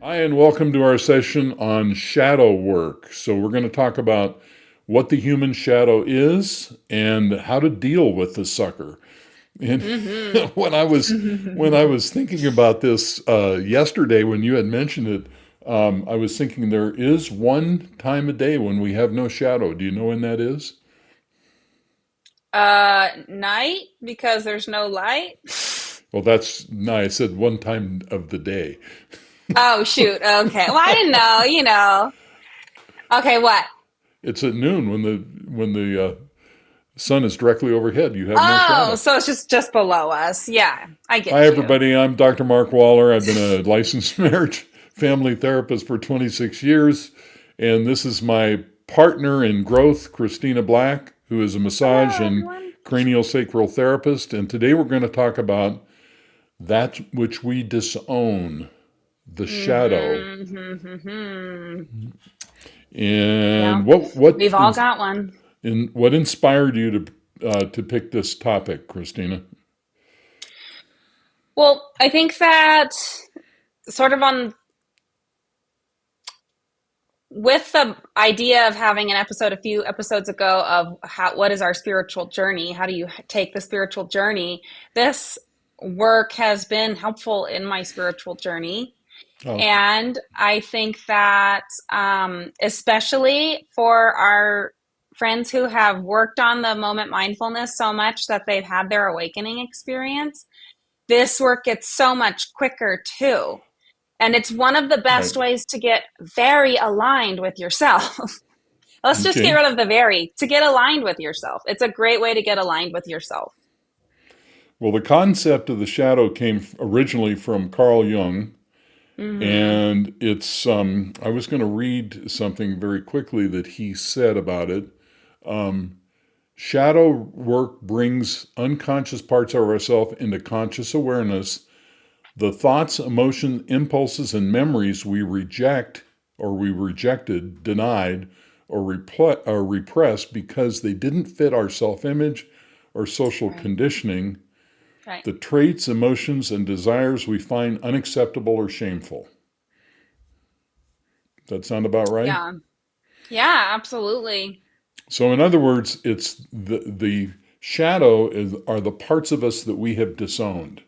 Hi, and welcome to our session on shadow work. So, we're going to talk about what the human shadow is and how to deal with the sucker. And Mm-hmm. when I was thinking about this yesterday, when you had mentioned it, I was thinking there is one time a day when we have no shadow. Do you know when that is? Night because there's no light. Well, that's no, I said one time of the day. Oh, shoot. Okay. Well, I didn't know, Okay, what? It's at noon when the sun is directly overhead. You have no Oh, shadow. so it's just below us. Yeah, I Hi, get you. everybody. I'm Dr. Mark Waller. I've been a licensed marriage family therapist for 26 years, and this is my partner in growth, Christina Black, who is a massage Hello, and everyone. cranial sacral therapist. And today we're going to talk about that which we disown, the shadow. Mm-hmm. Mm-hmm. Yeah, And what we've all is got one. in what inspired you to pick this topic, Christina? Well, I think that sort of on with the idea of having an episode a few episodes ago of what is our spiritual journey, how do you take the spiritual journey, this work has been helpful in my spiritual journey. Oh, And I think that especially for our friends who have worked on the moment mindfulness so much that they've had their awakening experience, this work gets so much quicker too. And it's one of the best right. ways to get very aligned with yourself. Let's just get Okay. rid of the very, to get aligned with yourself. It's a great way to get aligned with yourself. Well, the concept of the shadow came originally from Carl Jung, Mm-hmm. and it's I was going to read something very quickly that he said about it. Shadow work brings unconscious parts of ourselves into conscious awareness. The thoughts, emotions, impulses, and memories we reject or we rejected, denied, or repressed because they didn't fit our self-image or social Right. conditioning, Right. the traits, emotions, and desires we find unacceptable or shameful. Does that sound about right? Yeah. Yeah, absolutely. So, in other words, it's the shadow are the parts of us that we have disowned.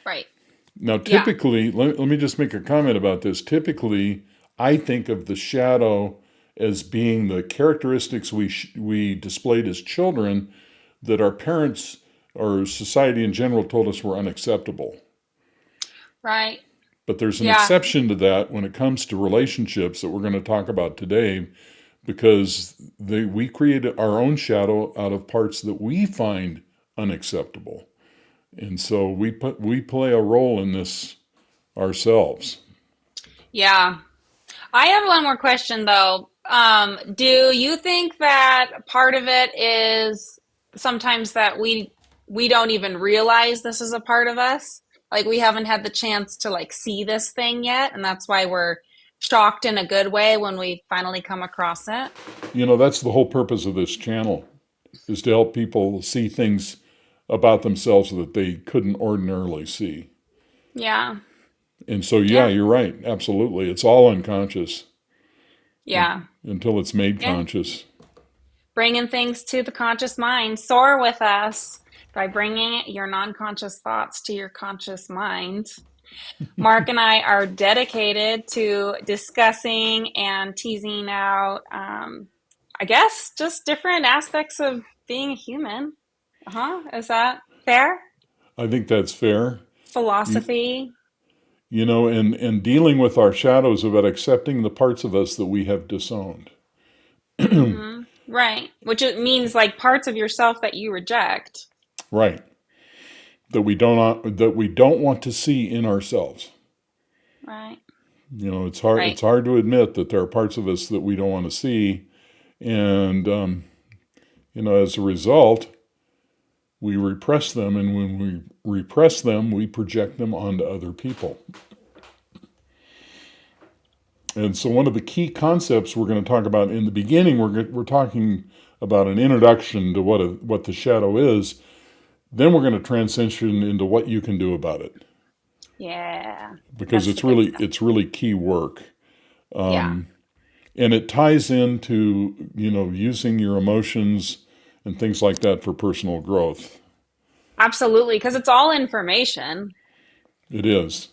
Right. Now, Yeah. typically, let me just make a comment about this. Typically, I think of the shadow as being the characteristics we displayed as children that our parents or society in general told us were unacceptable. Right. But there's an Yeah. exception to that when it comes to relationships that we're going to talk about today, because we created our own shadow out of parts that we find unacceptable. And so we play a role in this ourselves. Yeah. I have one more question though. Do you think that part of it is sometimes that we don't even realize this is a part of us? Like we haven't had the chance to like see this thing yet, and that's why we're shocked in a good way when we finally come across it. You know, that's the whole purpose of this channel, is to help people see things about themselves that they couldn't ordinarily see. Yeah. And so, yeah, Yeah. you're right. Absolutely. It's all unconscious Yeah. until it's made Yeah. conscious. Bringing things to the conscious mind. Soar with us by bringing your non-conscious thoughts to your conscious mind. Mark and I are dedicated to discussing and teasing out, I guess, just different aspects of being a human. Uh-huh. Is that fair? I think that's fair. You, Philosophy. you know, and dealing with our shadows about accepting the parts of us that we have disowned. Mm-hmm. Right. Which it means like parts of yourself that you reject. Right. That we don't want to see in ourselves. Right. You know, it's hard. Right. It's hard to admit that there are parts of us that we don't want to see, and as a result, we repress them, and when we repress them, we project them onto other people. And so, one of the key concepts we're going to talk about in the beginning, we're talking about an introduction to what the shadow is. Then we're going to transition into what you can do about it. Yeah. because That's the good stuff. it's really key work. Yeah. And it ties into, using your emotions and things like that for personal growth. Absolutely. Because it's all information. It is.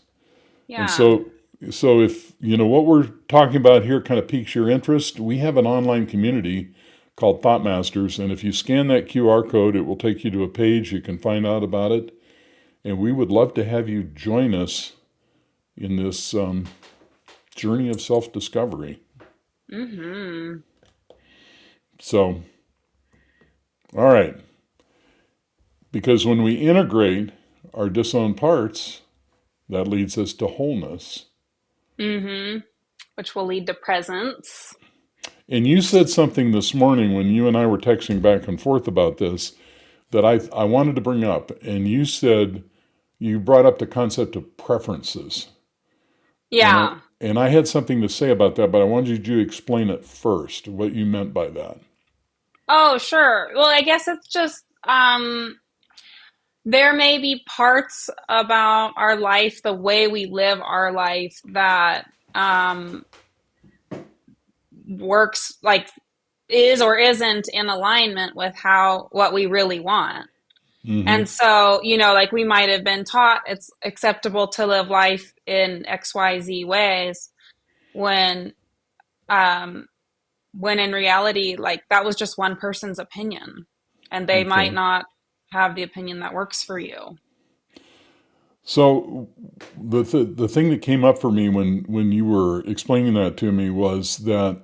And Yeah. so if, what we're talking about here kind of piques your interest, we have an online community called Thought Masters. And if you scan that QR code, it will take you to a page. You can find out about it. And we would love to have you join us in this journey of self discovery. Mm-hmm. So, all right. Because when we integrate our disowned parts, that leads us to wholeness. Mm-hmm. Which will lead to presence. And you said something this morning when you and I were texting back and forth about this that I wanted to bring up. And you said you brought up the concept of preferences. And I Yeah. and I had something to say about that, but I wanted you to explain it first, what you meant by that. Oh, sure. Well, I guess it's just there may be parts about our life, the way we live our life that works like is or isn't in alignment with how what we really want. Mm-hmm. And so, like we might have been taught it's acceptable to live life in XYZ ways when um when in reality, like that was just one person's opinion. And they might Okay. not have the opinion that works for you. So the thing that came up for me when you were explaining that to me was that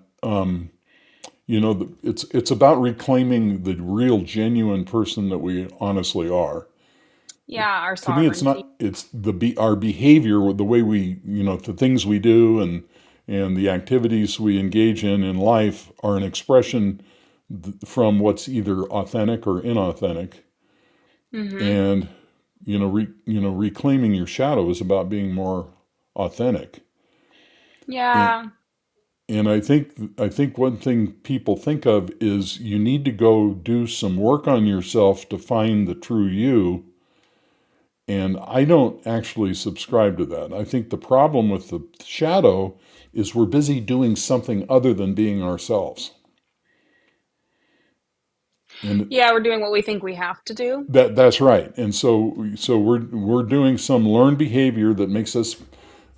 it's about reclaiming the real genuine person that we honestly are. Yeah, our To me, it's sovereignty. not. It's our behavior, the way we, the things we do, and the activities we engage in life are an expression from what's either authentic or inauthentic. Mm-hmm. And reclaiming your shadow is about being more authentic. And Yeah. and I think one thing people think of is you need to go do some work on yourself to find the true you. And I don't actually subscribe to that. I think the problem with the shadow is we're busy doing something other than being ourselves. And Yeah, we're doing what we think we have to do. that's right. And so we're doing some learned behavior that makes us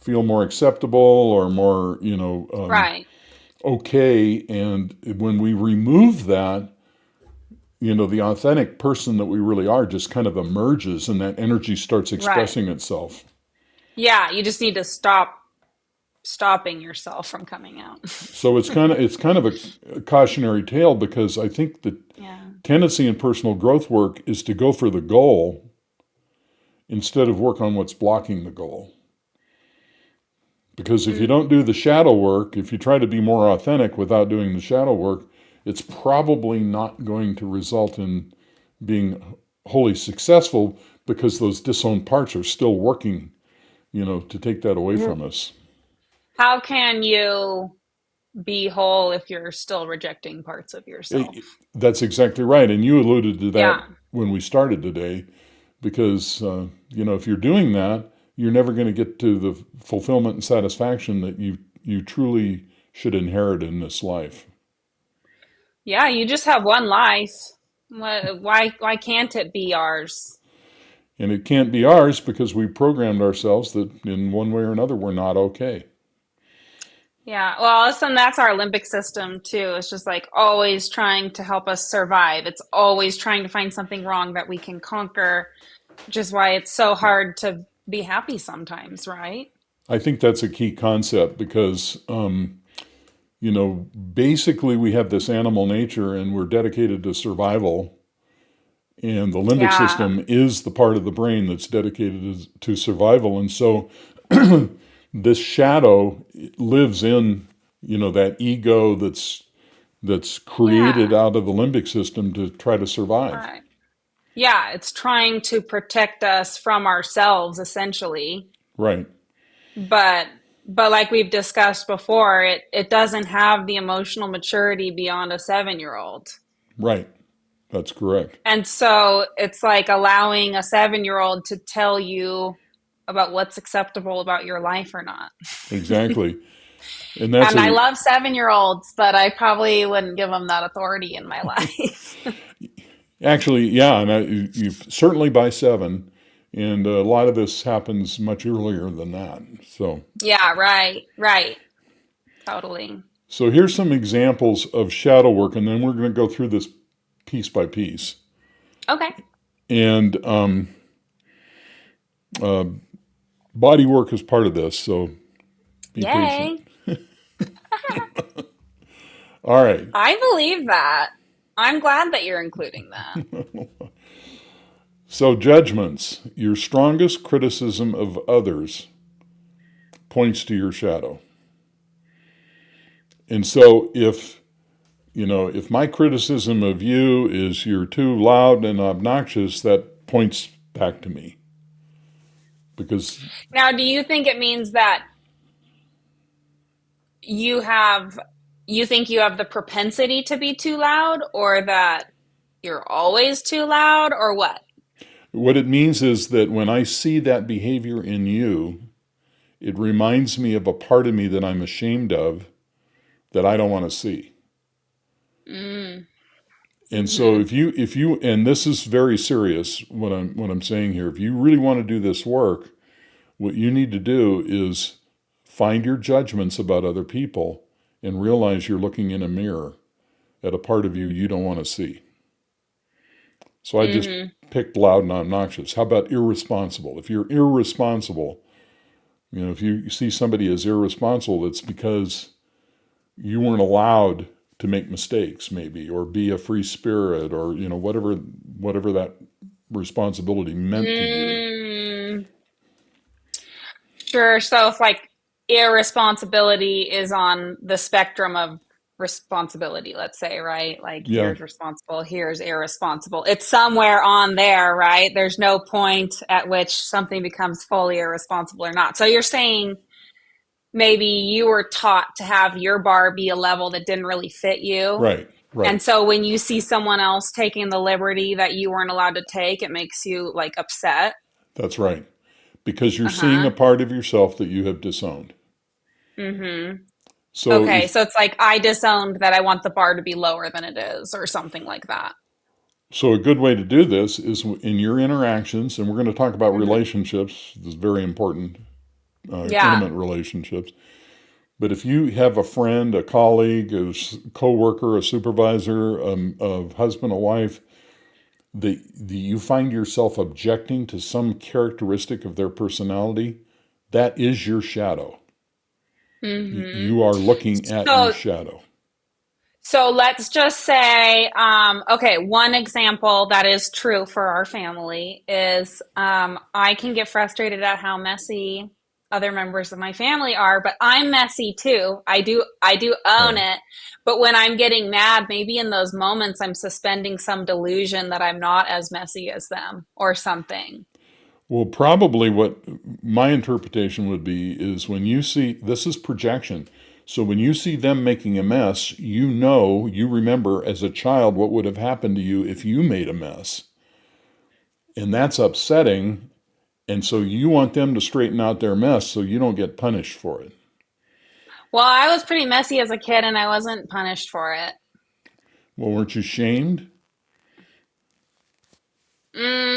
feel more acceptable or more, Right. okay. And when we remove that, the authentic person that we really are just kind of emerges and that energy starts Right. expressing itself. Yeah, you just need to stop stopping yourself from coming out. So it's kind of a cautionary tale because I think the Yeah. tendency in personal growth work is to go for the goal instead of work on what's blocking the goal. Because if you Mm. don't do the shadow work, if you try to be more authentic without doing the shadow work, it's probably not going to result in being wholly successful because those disowned parts are still working, to take that away from us. How can you be whole if you're still rejecting parts of yourself? That's exactly right. And you alluded to that Yeah. when we started today, because, if you're doing that, you're never going to get to the fulfillment and satisfaction that you truly should inherit in this life. Yeah, you just have one life. Why can't it be ours? And it can't be ours because we programmed ourselves that in one way or another we're not okay. Yeah, well, listen, that's our limbic system too. It's just like always trying to help us survive. It's always trying to find something wrong that we can conquer, which is why it's so hard to be happy sometimes, right? I think that's a key concept because, basically we have this animal nature and we're dedicated to survival. And the limbic Yeah. system is the part of the brain that's dedicated to survival. And so this shadow lives in, that ego that's created Yeah. out of the limbic system to try to survive. Right. Yeah, it's trying to protect us from ourselves essentially. Right, But but like we've discussed before, it doesn't have the emotional maturity beyond a 7-year-old. right. That's correct. And so it's like allowing a 7-year-old to tell you about what's acceptable about your life or not. Exactly. And that's And I a love 7-year-olds, but I probably wouldn't give them that authority in my life. actually, yeah, and you certainly by 7, and a lot of this happens much earlier than that. Yeah, right, right. Totally. So here's some examples of shadow work, and then we're going to go through this piece by piece. Okay. And uh, body work is part of this, so be patient. Yay. All right. I believe that. I'm glad that you're including that. So, judgments. Your strongest criticism of others points to your shadow. And so, if my criticism of you is you're too loud and obnoxious, that points back to me. Because, Now, do you think it means that you have you think you have the propensity to be too loud, or that you're always too loud, or what? what it means is that when I see that behavior in you, it reminds me of a part of me that I'm ashamed of that I don't want to see. Mm. And so Mm-hmm. if you and this is very serious what I'm saying here, if you really want to do this work, what you need to do is find your judgments about other people and realize you're looking in a mirror at a part of you you don't want to see. So I just Mm-hmm. picked loud and obnoxious. How about irresponsible? If you're irresponsible, if you see somebody as irresponsible, it's because you weren't allowed to make mistakes, maybe, or be a free spirit, or whatever that responsibility meant to you. Mm. Sure. So if like irresponsibility is on the spectrum of responsibility, let's say, right? Like Yeah, here's responsible, here's irresponsible. It's somewhere on there, right? There's no point at which something becomes fully irresponsible or not. So you're saying maybe you were taught to have your bar be a level that didn't really fit you. right, right. And so when you see someone else taking the liberty that you weren't allowed to take, it makes you like upset. That's right. Because you're seeing a Uh-huh. part of yourself that you have disowned. Mm-hmm. So Okay, if so it's like I disowned that I want the bar to be lower than it is, or something like that. so a good way to do this is in your interactions, and we're going to talk about Hmm. relationships. This is very important, Yeah. intimate relationships. But if you have a friend, a colleague, a coworker, a supervisor, a husband, a wife, you find yourself objecting to some characteristic of their personality, that is your shadow. Hmm. You are looking at your So, shadow. so let's just say, okay, one example that is true for our family is I can get frustrated at how messy other members of my family are, but I'm messy too. I do own Right. it. But when I'm getting mad, maybe in those moments I'm suspending some delusion that I'm not as messy as them or something. Well, probably what my interpretation would be is when you see this is projection. So when you see them making a mess, you remember as a child what would have happened to you if you made a mess. And that's upsetting. And so you want them to straighten out their mess so you don't get punished for it. Well, I was pretty messy as a kid and I wasn't punished for it. Well, weren't you shamed?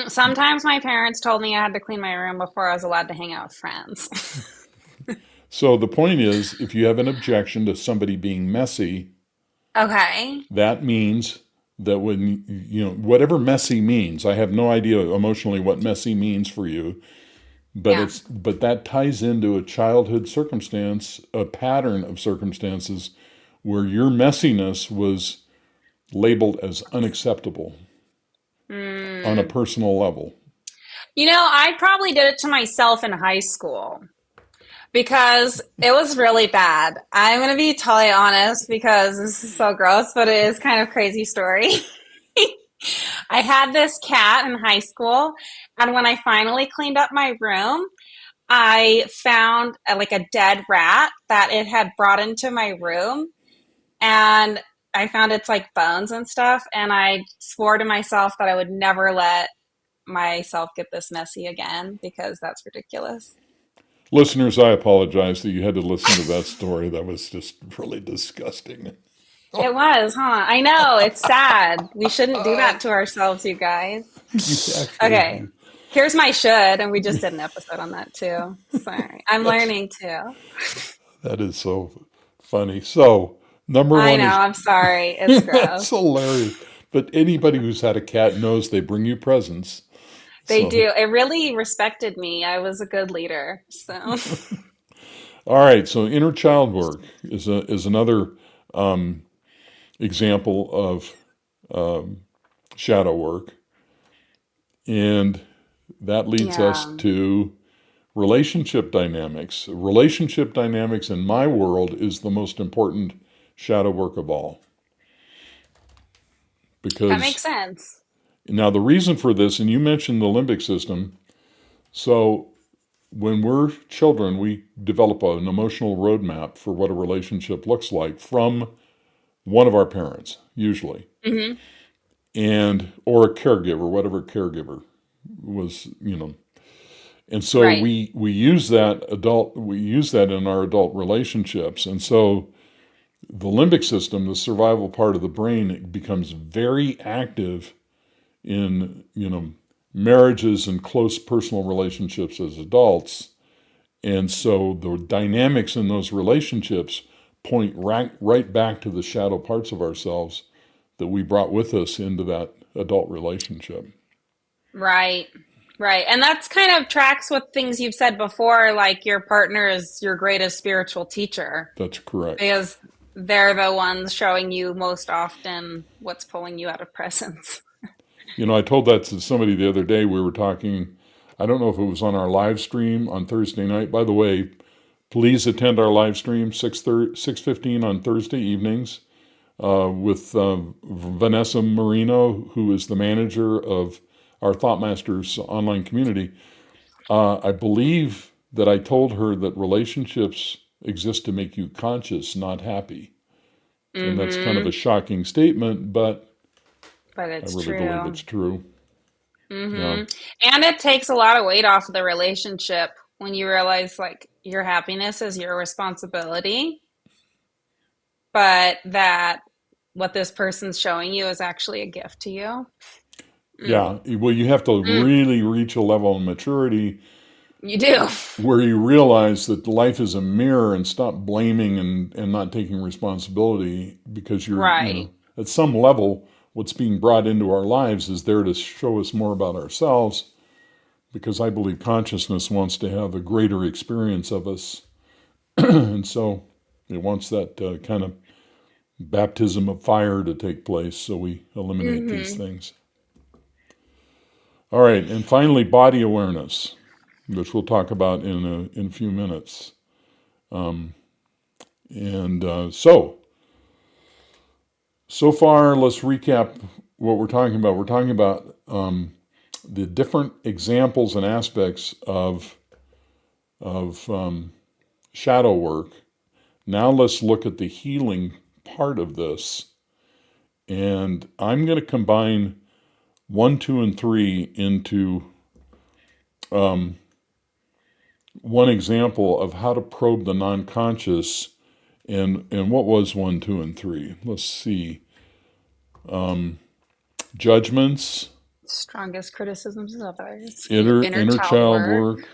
Sometimes my parents told me I had to clean my room before I was allowed to hang out with friends. So the point is, if you have an objection to somebody being messy, Okay. that means that when, whatever messy means, I have no idea emotionally what messy means for you, Yeah. but that ties into a childhood circumstance, a pattern of circumstances where your messiness was labeled as unacceptable on a Mm. personal level. I probably did it to myself in high school because it was really bad. I'm going to be totally honest because this is so gross, but it is kind of a crazy story. I had this cat in high school, and when I finally cleaned up my room, I found like a dead rat that it had brought into my room, and I found its like bones and stuff, and I swore to myself that I would never let myself get this messy again because that's ridiculous. Listeners, I apologize that you had to listen to that story. That was just really disgusting. It was, huh? I know, it's sad. We shouldn't do that to ourselves, you guys. You actually, Okay. Here's my should, and we just did an episode on that too. Sorry. I'm that's, learning too. that is so funny. So, number I one know, is, I'm sorry. It's that's gross. hilarious. But anybody who's had a cat knows they bring you presents. They So, do. It really respected me. I was a good leader. So, all right. So, inner child work is another example of shadow work, and that leads us yeah. to relationship dynamics. Relationship dynamics in my world is the most important shadow work of all. That Because makes sense. now the reason for this, and you mentioned the limbic system. So when we're children, we develop an emotional roadmap for what a relationship looks like from one of our parents, usually, Hmm. and or a caregiver, whatever caregiver was, And so Right. we use that in our adult relationships. And so the limbic system, the survival part of the brain, becomes very active in, marriages and close personal relationships as adults. And so the dynamics in those relationships point right back to the shadow parts of ourselves that we brought with us into that adult relationship. Right. Right. And that's kind of tracks with things you've said before, like your partner is your greatest spiritual teacher That's correct. because they're the ones showing you most often what's pulling you out of presence. I told that to somebody the other day. We were talking, I don't know if it was on our live stream on Thursday night. By the way, please attend our live stream 6:15 on Thursday evenings with Vanessa Marino, who is the manager of our Thought Masters online community. I believe that I told her that relationships exist to make you conscious, not happy. And that's kind of Mm-hmm. a shocking statement, but But I it's really believe true. it's true. Yeah. Mm-hmm. And it takes a lot of weight off of the relationship when you realize like your happiness is your responsibility, but that what this person's showing you is actually a gift to you. Mm. Yeah, well, you have to Mm. really reach a level of maturity You do. where you realize that life is a mirror and stop blaming and not taking responsibility because Right. at some level, what's being brought into our lives is there to show us more about ourselves because I believe consciousness wants to have a greater experience of us. And so it wants that kind of baptism of fire to take place so we eliminate these Mm-hmm. things. All right, and finally, body awareness, which we'll talk about in a few minutes. And so far, let's recap what we're talking about. We're talking about the different examples and aspects of shadow work. Now let's look at the healing part of this, and I'm going to combine 1, 2, and 3 into one example of how to probe the non-conscious. And what was 1, 2, and 3? Let's see. Judgments, Strongest criticisms of others, inner inner child child work, work,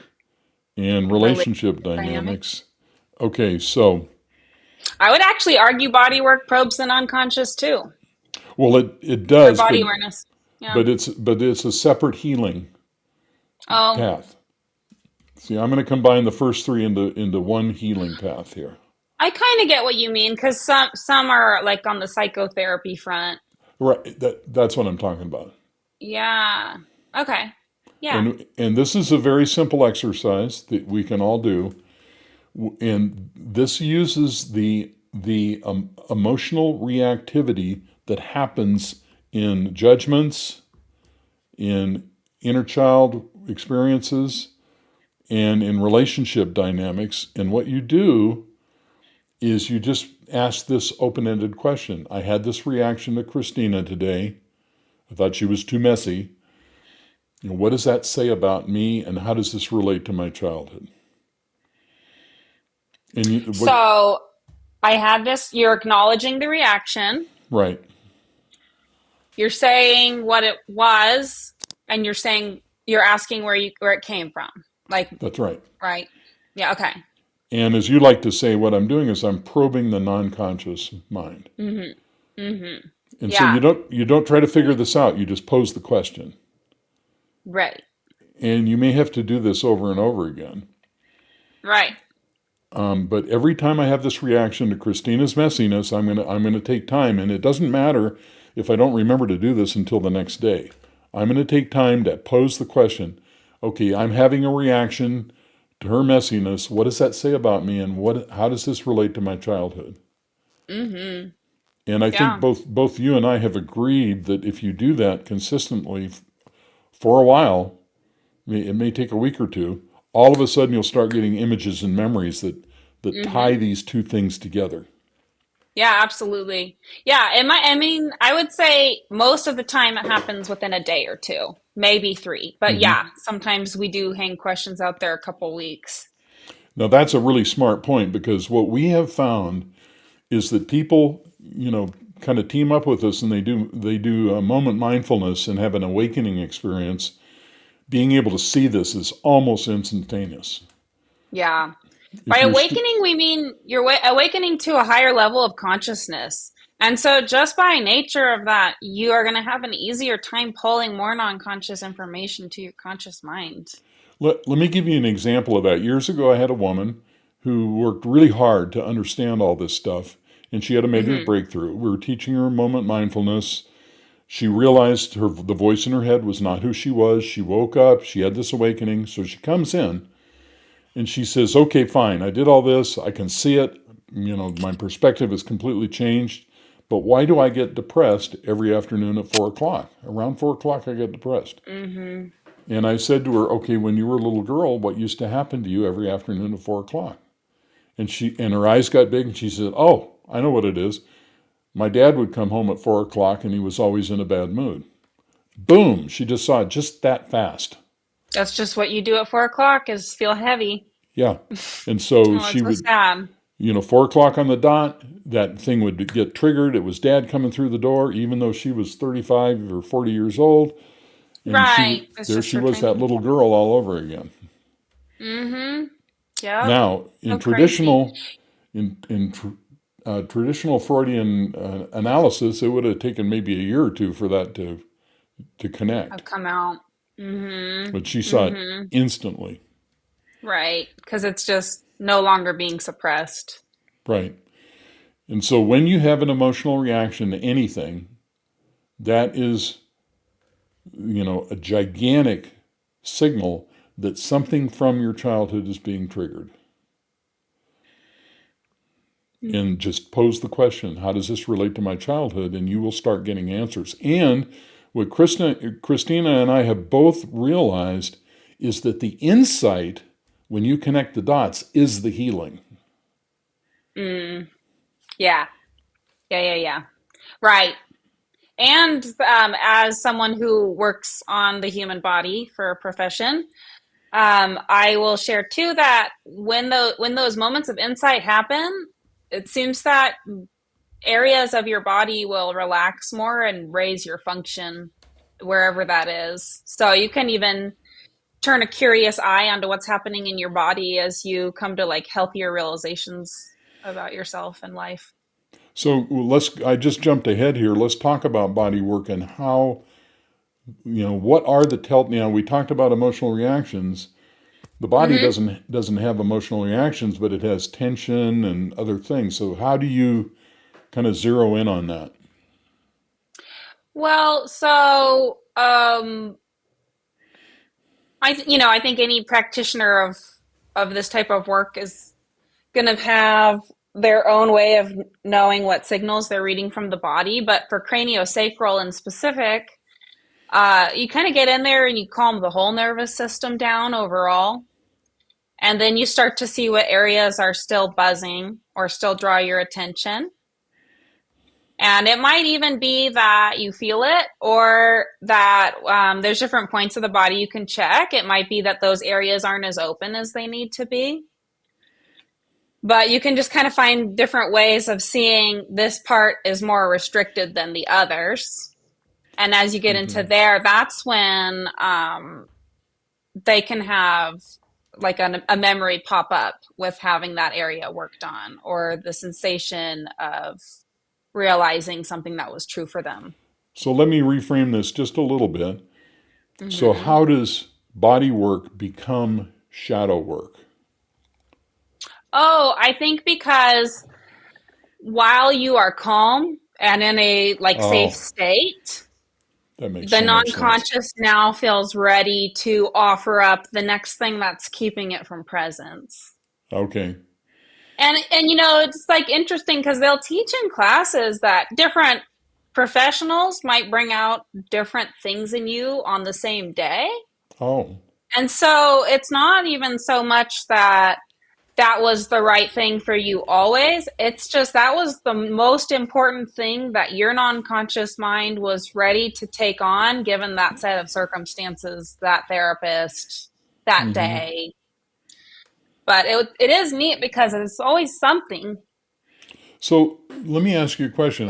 and relationship relationship dynamics. dynamics. Okay, so I would actually argue body work probes the unconscious too, well, it or does, body awareness. Yeah. but it's a separate healing Oh, path. See, I'm going to combine the first three into one healing path here. I kind of get what you mean because some are like on the psychotherapy front. Right, that's what I'm talking about. Yeah. Okay. Yeah. And this is a very simple exercise that we can all do. And this uses the emotional reactivity that happens in judgments, in inner child experiences, and in relationship dynamics. And what you do is you just ask this open-ended question. I had this reaction to Christina today. I thought she was too messy. What does that say about me, and how does this relate to my childhood? And So I had this, you're acknowledging the reaction, right, you're saying what it was, and you're asking where it came from. Like, that's right. right? Yeah, okay. And as you like to say, what I'm doing is I'm probing the non-conscious mind. Mhm. Mhm. And so Yeah. you don't try to figure this out. You just pose the question. Right. And you may have to do this over and over again. Right. But every time I have this reaction to Christina's messiness, I'm gonna take time, and it doesn't matter if I don't remember to do this until the next day. I'm gonna take time to pose the question. Okay, I'm having a reaction to her messiness. What does that say about me, and how does this relate to my childhood? Mhm. And I think Yeah. both you and I have agreed that if you do that consistently for a while, it may take a week or two, all of a sudden you'll start getting images and memories that tie Mhm. these two things together. Yeah, absolutely. Yeah, I mean, I would say most of the time it happens within a day or two, maybe three. But Hmm. yeah, sometimes we do hang questions out there a couple weeks. Now that's a really smart point, because what we have found is that people, kind of team up with us, and they do a moment mindfulness and have an awakening experience. Being able to see this is almost instantaneous. Yeah. By If you're st- awakening, we mean you're awakening to a higher level of consciousness. And so, just by nature of that, you are going to have an easier time pulling more non conscious information to your conscious mind. let me give you an example of that. Years ago, I had a woman who worked really hard to understand all this stuff, and she had a major Hmm. breakthrough. We were teaching her moment mindfulness. She realized the voice in her head was not who she was. She woke up. She had this awakening. So she comes in and she says, "Okay, fine. I did all this. I can see it. My perspective has completely changed. But why do I get depressed every afternoon at 4 o'clock? Around 4 o'clock, I get depressed." Hmm. And I said to her, "Okay, when you were a little girl, what used to happen to you every afternoon at 4 o'clock?" And her eyes got big, and she said, "Oh, I know what it is. My dad would come home at 4 o'clock, and he was always in a bad mood." Boom! She just saw it just that fast. That's just what you do at 4 o'clock is feel heavy. Yeah. And so Oh, she it's so would, sad. 4 o'clock on the dot, that thing would get triggered. It was dad coming through the door, even though she was 35 or 40 years old. And Right. It's there just she her was, that training. little girl all over again. Mm-hmm. Yep. Now, So crazy. in traditional Freudian analysis, it would have taken maybe a year or two for that to Have connect. come out. Mm-hmm. But she saw it Mm-hmm. instantly. Right. Because it's just no longer being suppressed. Right. And so when you have an emotional reaction to anything, that is, a gigantic signal that something from your childhood is being triggered. And just pose the question, how does this relate to my childhood? And you will start getting answers. And what Christina and I have both realized is that the insight, when you connect the dots, is the healing. Mm. Yeah. Yeah. Yeah. Yeah. Right. And as someone who works on the human body for a profession, I will share too that when those moments of insight happen, it seems that areas of your body will relax more and raise your function wherever that is. So you can even turn a curious eye onto what's happening in your body as you come to like healthier realizations about yourself and life. So I just jumped ahead here. Let's talk about body work and how, what are the we talked about emotional reactions. The body Hmm. doesn't have emotional reactions, but it has tension and other things. So how do you kind of zero in on that? Well, so I think any practitioner of this type of work is going to have their own way of knowing what signals they're reading from the body. But for craniosacral in specific, you kind of get in there and you calm the whole nervous system down overall. And then you start to see what areas are still buzzing or still draw your attention. And it might even be that you feel it, or that there's different points of the body you can check. It might be that those areas aren't as open as they need to be. But you can just kind of find different ways of seeing this part is more restricted than the others. And as you get into Okay. there, that's when they can have like a memory pop up with having that area worked on, or the sensation of realizing something that was true for them. So let me reframe this just a little bit. So, Mm-hmm. how does body work become shadow work? Oh, I think because while you are calm and in a like safe Oh, state, that makes the so much sense. non-conscious now feels ready to offer up the next thing that's keeping it from presence. Okay. And you know, it's like interesting because they'll teach in classes that different professionals might bring out different things in you on the same day. Oh. And so it's not even so much that that was the right thing for you always. It's just that was the most important thing that your non conscious mind was ready to take on, given that set of circumstances, that therapist, that Hmm. day. But it is neat because it's always something. So let me ask you a question.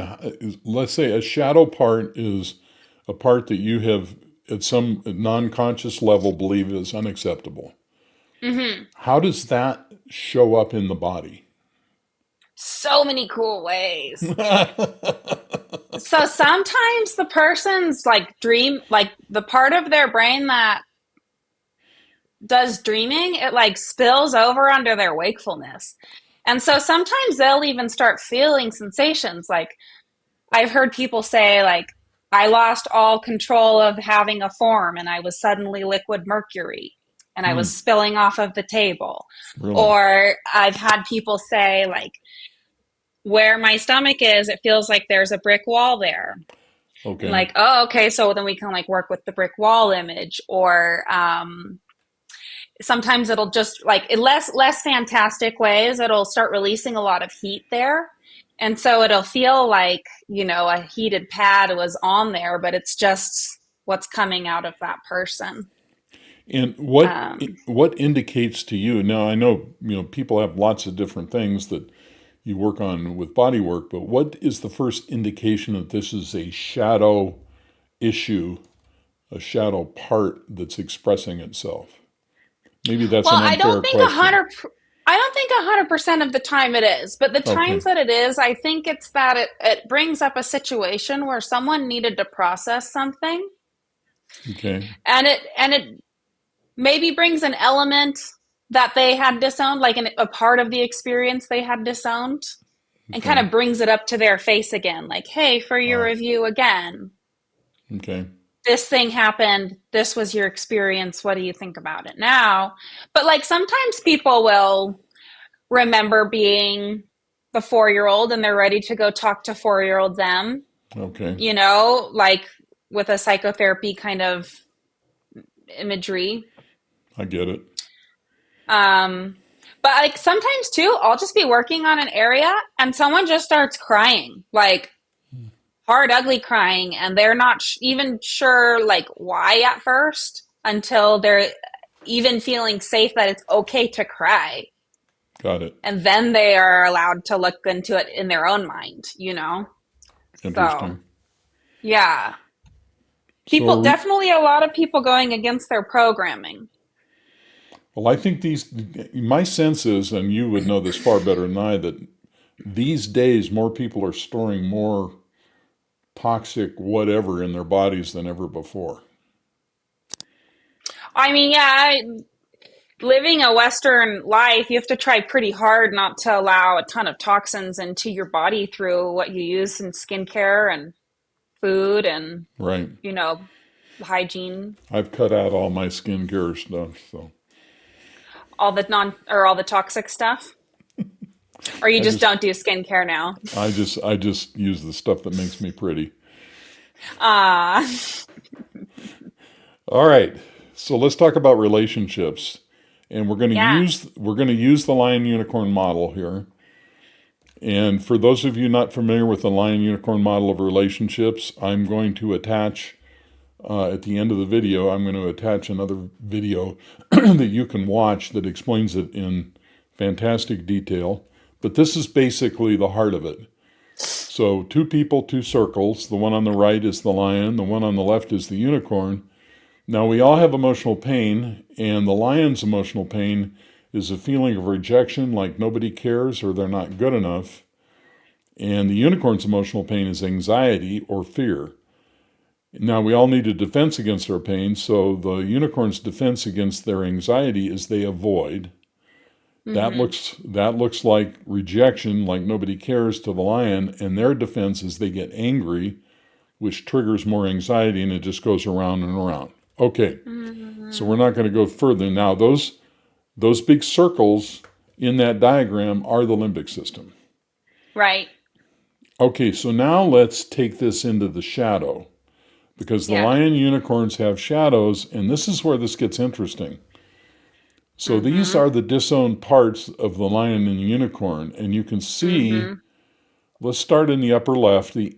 Let's say a shadow part is a part that you have at some non-conscious level believe is unacceptable. Hmm. How does that show up in the body? So many cool ways. So sometimes the person's like dream, like the part of their brain that does dreaming, it like spills over under their wakefulness. And so sometimes they'll even start feeling sensations. Like I've heard people say, like, I lost all control of having a form and I was suddenly liquid mercury and I Hmm, was spilling off of the table. really? Or I've had people say, like, where my stomach is, it feels like there's a brick wall there. And Okay. like, oh, okay, so then we can like work with the brick wall image. Or sometimes it'll just like in less fantastic ways, it'll start releasing a lot of heat there. And so it'll feel like, you know, a heated pad was on there, but it's just what's coming out of that person. And what Um, what indicates to you? Now I know people have lots of different things that you work on with body work, but what is the first indication that this is a shadow issue, a shadow part that's expressing itself? Maybe that's well, an unfair question. I don't think 100% of the time it is, but the Okay. times that it is, I think it's that it brings up a situation where someone needed to process something, Okay. and it maybe brings an element that they had disowned, like a part of the experience they had disowned, and kind Okay. of brings it up to their face again. Like, hey, for your Ah. review again, Okay. this thing happened. This was your experience. What do you think about it now? But like sometimes people will remember being the 4 year old and they're ready to go talk to 4 year old them, Okay. you know, like with a psychotherapy kind of imagery. I get it. Um, but like sometimes too, I'll just be working on an area and someone just starts crying, like hard, ugly crying, and they're not even sure like why at first until they're even feeling safe that it's okay to cry. Got it. And then they are allowed to look into it in their own mind, you know? So, Interesting. yeah. So, People, definitely a lot of people going against their programming. well, I think my sense is, and you would know this far better than I, that these days more people are storing more toxic whatever in their bodies than ever before. I mean, yeah, living a Western life, you have to try pretty hard not to allow a ton of toxins into your body through what you use in skincare and food and, Right. you know, hygiene, I've cut out all my skincare stuff, so all the toxic stuff. Or you I just just don't do skincare now. I just use the stuff that makes me pretty. Ah, All right. So let's talk about relationships. And we're going to yeah. use we're going to use the lion unicorn model here. And for those of you not familiar with the lion-unicorn model of relationships, I'm going to attach, at the end of the video, I'm going to attach another video that you can watch that explains it in fantastic detail. But this is basically the heart of it. So 2 people, 2 circles. The one on the right is the lion. The one on the left is the unicorn. Now, we all have emotional pain, and the lion's emotional pain is a feeling of rejection, like nobody cares or they're not good enough. And the unicorn's emotional pain is anxiety or fear. Now, we all need a defense against our pain, so the unicorn's defense against their anxiety is they avoid. That looks like rejection, like nobody cares to the lion, and their defense is they get angry, which triggers more anxiety, and it just goes around and around. Okay, so we're not going to go further. Now, those big circles in that diagram are the limbic system. Right. Okay, so now let's take this into the shadow, because the lion unicorns have shadows, and this is where this gets interesting. So these are the disowned parts of the lion and the unicorn, and you can see, let's start in the upper left, the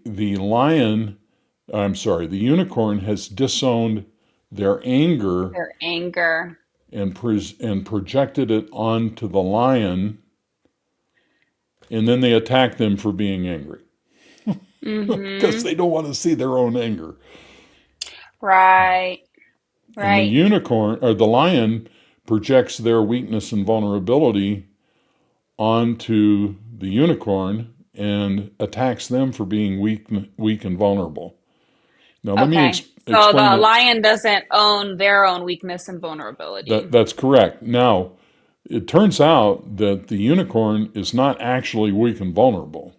unicorn has disowned their anger and projected it onto the lion, and then they attack them for being angry. Because they don't want to see their own anger. Right. And the unicorn, or the lion, projects their weakness and vulnerability onto the unicorn and attacks them for being weak and vulnerable. Now, let me explain. So the lion doesn't own their own weakness and vulnerability. That's correct. Now, it turns out that the unicorn is not actually weak and vulnerable.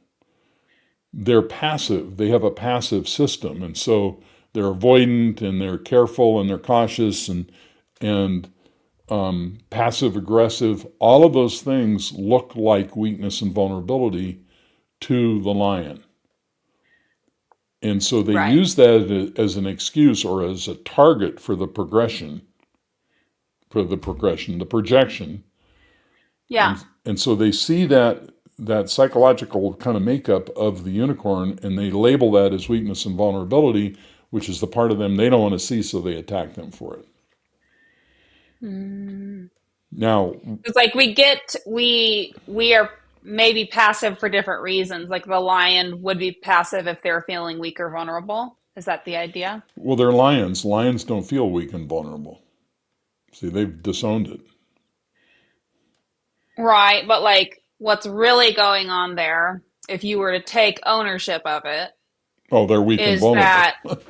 They're passive. They have a passive system, and so they're avoidant, and they're careful, and they're cautious, and passive aggressive. All of those things look like weakness and vulnerability to the lion. And so they use that as an excuse or as a target for the projection. Yeah. And so they see that psychological kind of makeup of the unicorn, and they label that as weakness and vulnerability, which is the part of them they don't want to see, so they attack them for it. Now, it's like we are maybe passive for different reasons. Like the lion would be passive if they're feeling weak or vulnerable. Is that the idea? Well, they're lions. Lions don't feel weak and vulnerable. See, they've disowned it. Right, but like what's really going on there, if you were to take ownership of it, they're weak and vulnerable. That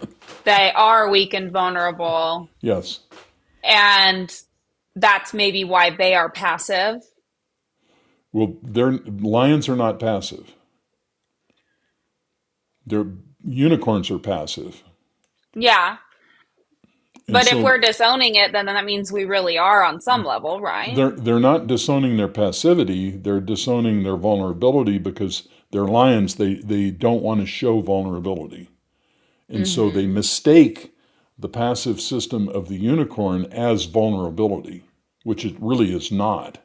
they are weak and vulnerable. Yes. And that's maybe why they are passive. Well, lions are not passive. Unicorns are passive. Yeah. But if we're disowning it, then that means we really are on some level, right? They're not disowning their passivity. They're disowning their vulnerability because they're lions. They don't want to show vulnerability. And so they mistake the passive system of the unicorn as vulnerability, which it really is not.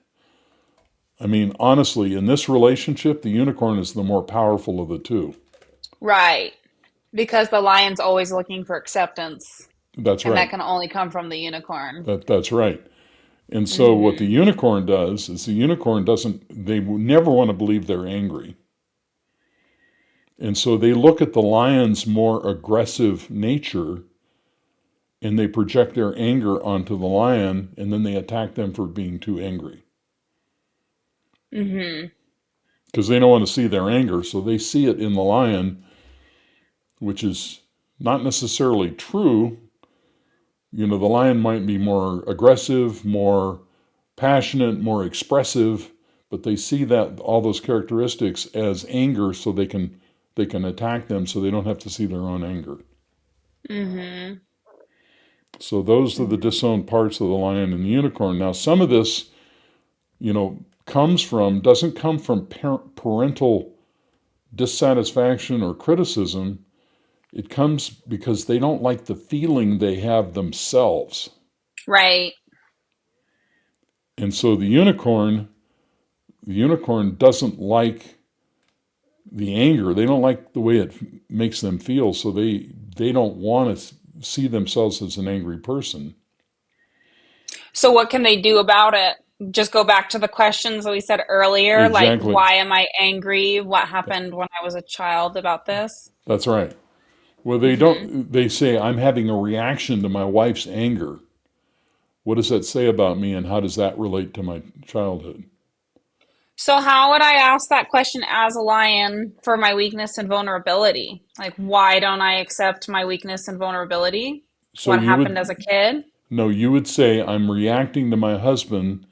I mean, honestly, in this relationship, the unicorn is the more powerful of the two. Right. Because the lion's always looking for acceptance. That's right. And that can only come from the unicorn. That's right. And so what the unicorn does is they never want to believe they're angry. And so they look at the lion's more aggressive nature and they project their anger onto the lion, and then they attack them for being too angry. Because they don't want to see their anger, so they see it in the lion, which is not necessarily true. You know, the lion might be more aggressive, more passionate, more expressive, but they see that all those characteristics as anger, so they can attack them, so they don't have to see their own anger. So those are the disowned parts of the lion and the unicorn. Now, some of this, doesn't come from parental dissatisfaction or criticism. It comes because they don't like the feeling they have themselves. Right. And so the unicorn doesn't like the anger. They don't like the way it makes them feel, so they don't want to see themselves as an angry person. So what can they do about it? Just go back to the questions that we said earlier, like Exactly. why am I angry? What happened when I was a child about this? That's right. Well, they Hmm. don't. They say I'm having a reaction to my wife's anger. What does that say about me, and how does that relate to my childhood? So how would I ask that question as a lion for my weakness and vulnerability? Like, why don't I accept my weakness and vulnerability? So What you happened would as a kid? no, you would say I'm reacting to my husband,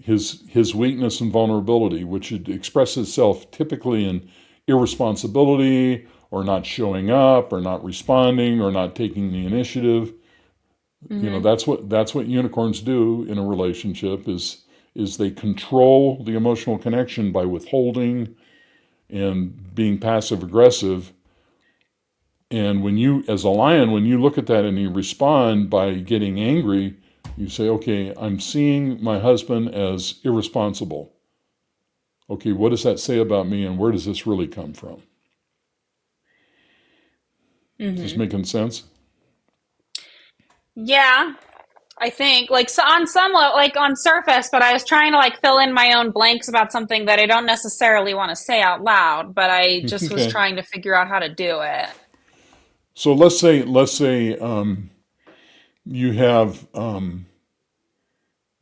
his weakness and vulnerability, which would express itself typically in irresponsibility or not showing up or not responding or not taking the initiative. Hmm. That's what unicorns do in a relationship is they control the emotional connection by withholding and being passive aggressive. And when you, as a lion, when you look at that and you respond by getting angry, you say, okay, I'm seeing my husband as irresponsible. Okay, what does that say about me and where does this really come from? Is this Hmm. making sense? Yeah, I think like so on some level, like on surface, but I was trying to like fill in my own blanks about something that I don't necessarily want to say out loud, but I just was Okay. trying to figure out how to do it. So let's say you have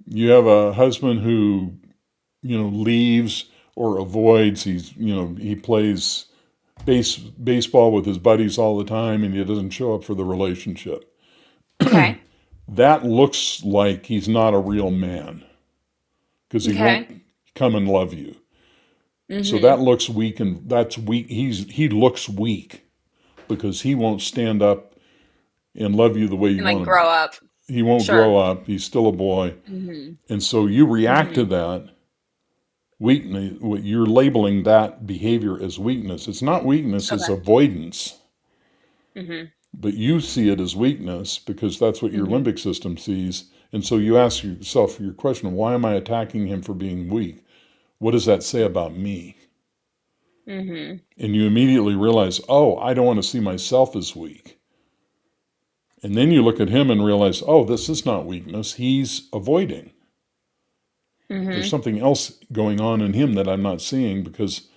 you have a husband who leaves or avoids. He plays baseball with his buddies all the time, and he doesn't show up for the relationship. Okay. That looks like he's not a real man because he won't Okay. come and love you. So Hmm. that looks weak, and that's weak. He looks weak because he won't stand up and love you the way you And like want him. grow up. He won't Sure. grow up. He's still a boy, Hmm. and so you react to Hmm. that weakness. You're labeling that behavior as weakness. It's not weakness. It's Okay. avoidance. Hmm. But you see it as weakness because that's what your Hmm. limbic system sees. And so you ask yourself your question, why am I attacking him for being weak? What does that say about me? Hmm. And you immediately realize, oh, I don't want to see myself as weak. And then you look at him and realize, oh, this is not weakness. He's avoiding. There's Hmm. something else going on in him that I'm not seeing because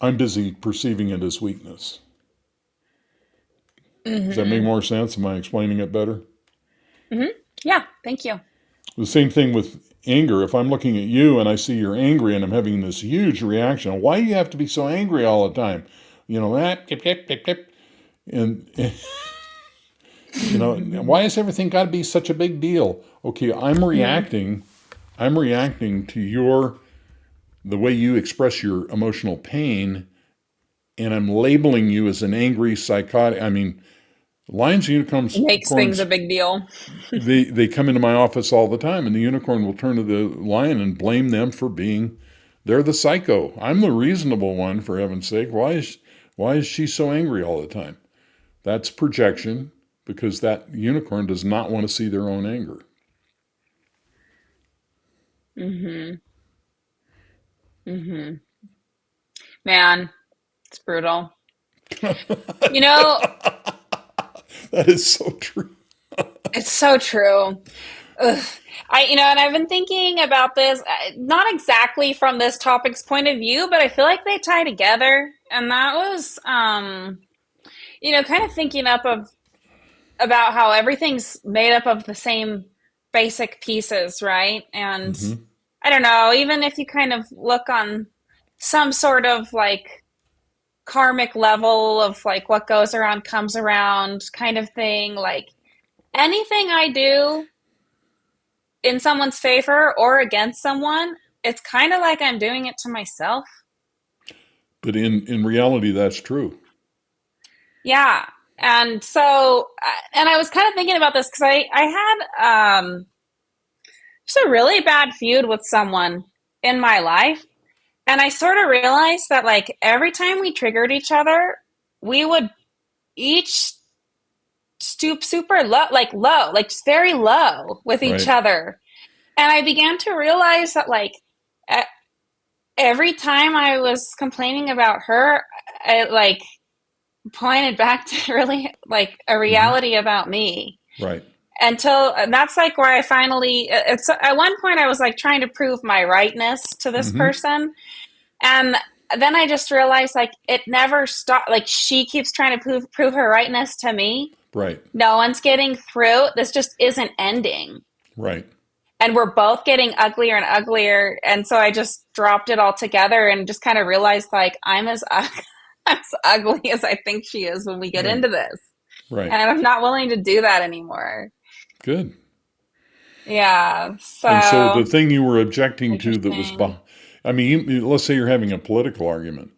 I'm busy perceiving it as weakness. Does that make Hmm. more sense? Am I explaining it better? Hmm. Yeah. Thank you. The same thing with anger. If I'm looking at you and I see you're angry and I'm having this huge reaction, why do you have to be so angry all the time? And why has everything got to be such a big deal? Okay, I'm Hmm. reacting. I'm reacting to your the way you express your emotional pain, and I'm labeling you as an angry, psychotic. I mean, lions and Makes things unicorns, a big deal. they come into my office all the time, and the unicorn will turn to the lion and blame them for being they're the psycho. I'm the reasonable one, for heaven's sake. Why is she so angry all the time? That's projection because that unicorn does not want to see their own anger. Hmm. Hmm. Man, it's brutal. You know, That is so true. it's so true. Ugh. And I've been thinking about this, not exactly from this topic's point of view, but I feel like they tie together. And that was, kind of thinking up of about how everything's made up of the same basic pieces, right? And Hmm. I don't know, even if you kind of look on some sort of like karmic level of like what goes around comes around kind of thing, like anything I do in someone's favor or against someone, it's kind of like I'm doing it to myself. But in reality, that's true. Yeah. And so, and I was kind of thinking about this because I had just a really bad feud with someone in my life. And I sort of realized that, like, every time we triggered each other, we would each stoop super low, like just very low with each Right. other. And I began to realize that, like, every time I was complaining about her, it like pointed back to really like a Hmm. reality about me. Right. Until and that's like where I finally it's at one point I was like trying to prove my rightness to this Hmm. person, and then I just realized like it never stopped. Like she keeps trying to prove her rightness to me. Right. No one's getting through. This just isn't ending. Right. And we're both getting uglier and uglier. And so I just dropped it all together and just kind of realized like I'm as as ugly as I think she is when we get Right. into this. Right. And I'm not willing to do that anymore. Good. Yeah. And so the So thing you were objecting to that was, interesting. I mean, let's say you're having a political argument.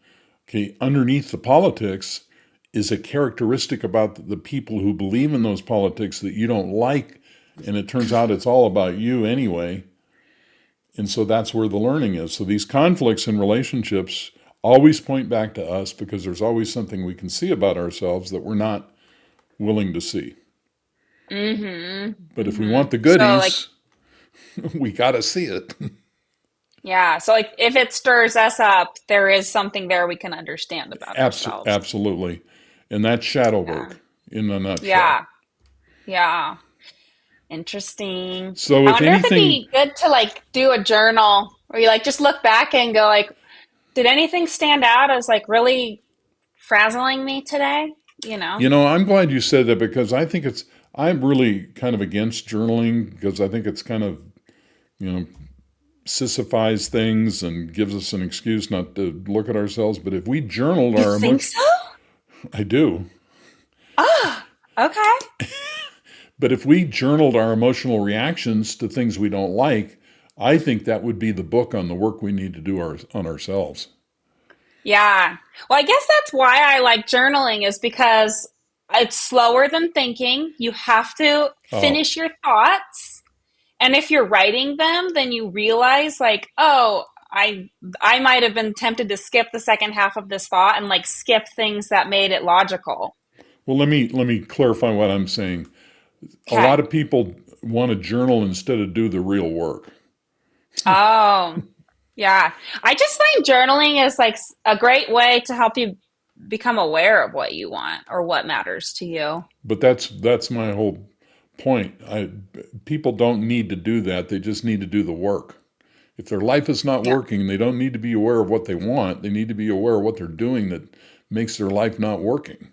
Okay, underneath the politics is a characteristic about the people who believe in those politics that you don't like, and it turns out it's all about you anyway. And so that's where the learning is. So these conflicts in relationships always point back to us because there's always something we can see about ourselves that we're not willing to see. Mm-hmm. But if we Mm-hmm. want the So like goodies, we got to see it. yeah. So like if it stirs us up, there is something there we can understand about ourselves. Absolutely. And that's shadow Yeah. work in a nutshell. Yeah. Yeah. Interesting. So I if wonder if it'd anything, be good to like do a journal where you like just look back and go like, did anything stand out as like really frazzling me today? You know? I'm glad you said that because I'm really kind of against journaling because I think it's kind of, you know, sissifies things and gives us an excuse not to look at ourselves. But if we journaled You our think emotion, so? I do. Ah, okay. But if we journaled our emotional reactions to things we don't like, I think that would be the book on the work we need to do on ourselves. Yeah. Well, I guess that's why I like journaling is because it's slower than thinking. You have to Oh, finish your thoughts. And if you're writing them, then you realize like, oh, I might have been tempted to skip the second half of this thought and like skip things that made it logical. well, let me clarify what I'm saying. A Okay. lot of people want to journal instead of do the real work. Oh, yeah. I just find journaling is like a great way to help you become aware of what you want or what matters to you. But that's my whole point. People don't need to do that. They just need to do the work. If their life is not Yeah. working, they don't need to be aware of what they want. They need to be aware of what they're doing that makes their life not working.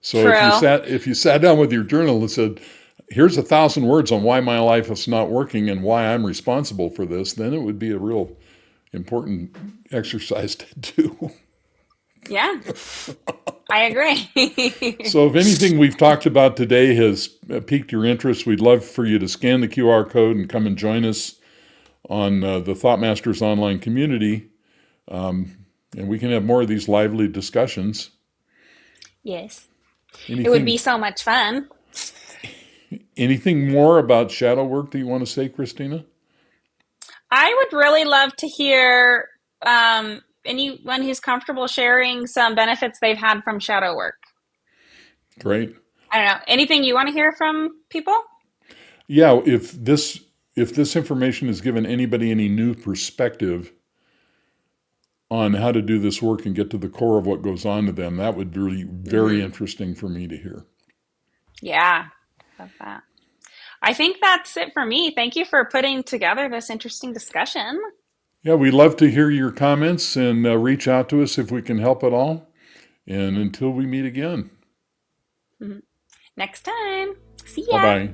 So True. if you sat down with your journal and said, "Here's 1,000 words on why my life is not working and why I'm responsible for this," then it would be a real important exercise to do. Yeah, I agree. So if anything we've talked about today has piqued your interest, we'd love for you to scan the QR code and come and join us on the Thoughtmasters online community, and we can have more of these lively discussions. Yes. It would be Anything so much fun. anything more about shadow work that you want to say, Christina? I would really love to hear anyone who's comfortable sharing some benefits they've had from shadow work. Great. I don't know. Anything you want to hear from people? Yeah, if this information has given anybody any new perspective on how to do this work and get to the core of what goes on to them, that would be really very Hmm. interesting for me to hear. Yeah, love that. I think that's it for me. Thank you for putting together this interesting discussion. Yeah, we'd love to hear your comments and reach out to us if we can help at all. And until we meet again, Mhm. Next time. See bye ya. bye.